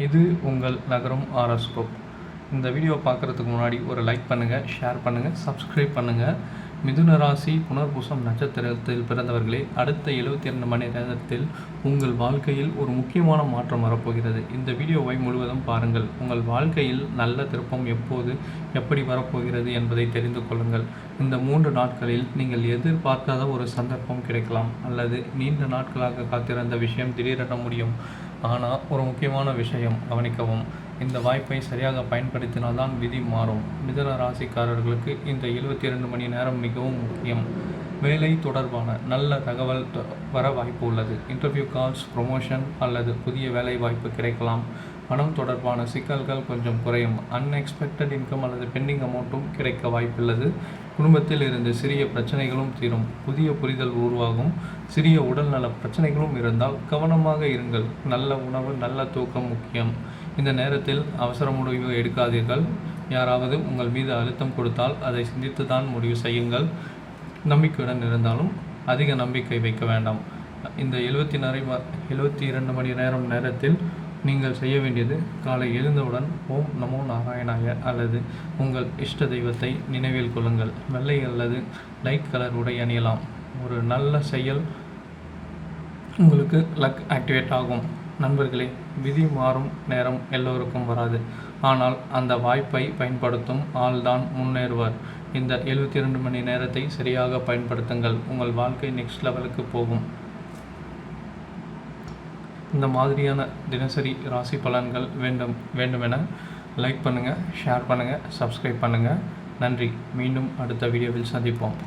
இது உங்கள் நகரும் ஆரோஸ்கோப். இந்த வீடியோ பார்க்குறதுக்கு முன்னாடி ஒரு லைக் பண்ணுங்கள், ஷேர் பண்ணுங்கள், சப்ஸ்கிரைப் பண்ணுங்கள். மிதுன ராசி புனர்பூசம் நட்சத்திரத்தில் பிறந்தவர்களே, அடுத்த 72 மணி நேரத்தில் உங்கள் வாழ்க்கையில் ஒரு முக்கியமான மாற்றம் வரப்போகிறது. இந்த வீடியோவை முழுவதும் பாருங்கள். உங்கள் வாழ்க்கையில் நல்ல திருப்பம் எப்போது எப்படி வரப்போகிறது என்பதை தெரிந்து கொள்ளுங்கள். இந்த 3 நாட்களில் நீங்கள் எதிர்பார்க்காத ஒரு சந்தர்ப்பம் கிடைக்கலாம், அல்லது நீண்ட நாட்களாக காத்திருந்த விஷயம் திடீரென முடியும். ஆனால் ஒரு முக்கியமான விஷயம் கவனிக்கவும். இந்த வாய்ப்பை சரியாக பயன்படுத்தினால்தான் விதி மாறும். மிதுன ராசிக்காரர்களுக்கு இந்த 72 மணி நேரம் மிகவும் முக்கியம். வேலை தொடர்பான நல்ல தகவல் வர வாய்ப்பு உள்ளது. இன்டர்வியூ கால்ஸ், ப்ரொமோஷன் அல்லது புதிய வேலை வாய்ப்பு கிடைக்கலாம். பணம் தொடர்பான சிக்கல்கள் கொஞ்சம் குறையும். அன்எக்ஸ்பெக்டட் இன்கம் அல்லது பெண்டிங் அமௌண்ட்டும் கிடைக்க வாய்ப்புள்ளது. குடும்பத்தில் இருந்து சிறிய பிரச்சனைகளும் தீரும். புதிய புரிதல் உருவாகும். சிறிய உடல்நல பிரச்சனைகளும் இருந்தால் கவனமாக இருங்கள். நல்ல உணவு, நல்ல தூக்கம் முக்கியம். இந்த நேரத்தில் அவசர முடிவு எடுக்காதீர்கள். யாராவது உங்கள் மீது அழுத்தம் கொடுத்தால் அதை சிந்தித்து தான் முடிவு செய்யுங்கள். நம்பிக்கையுடன் இருந்தாலும் அதிக நம்பிக்கை வைக்க வேண்டாம். இந்த 72 மணி நேரத்தில் நீங்கள் செய்ய வேண்டியது, காலை எழுந்தவுடன் ஓம் நமோ நாராயணாய அல்லது உங்கள் இஷ்ட தெய்வத்தை நினைவில் கொள்ளுங்கள். வெள்ளை அல்லது லைட் கலர் உடை அணியலாம். ஒரு நல்ல செயல் உங்களுக்கு லக் ஆக்டிவேட் ஆகும். நண்பர்களே, விதி மாறும் நேரம் எல்லோருக்கும் வராது. ஆனால் அந்த வாய்ப்பை பயன்படுத்தும் ஆள்தான் முன்னேறுவார். இந்த 72 மணி நேரத்தை சரியாக பயன்படுத்துங்கள். உங்கள் வாழ்க்கை நெக்ஸ்ட் லெவலுக்கு போகும். இந்த மாதிரியான தினசரி ராசி பலன்கள் வேண்டுமென லைக் பண்ணுங்கள், ஷேர் பண்ணுங்கள், சப்ஸ்கிரைப் பண்ணுங்கள். நன்றி. மீண்டும் அடுத்த வீடியோவில் சந்திப்போம்.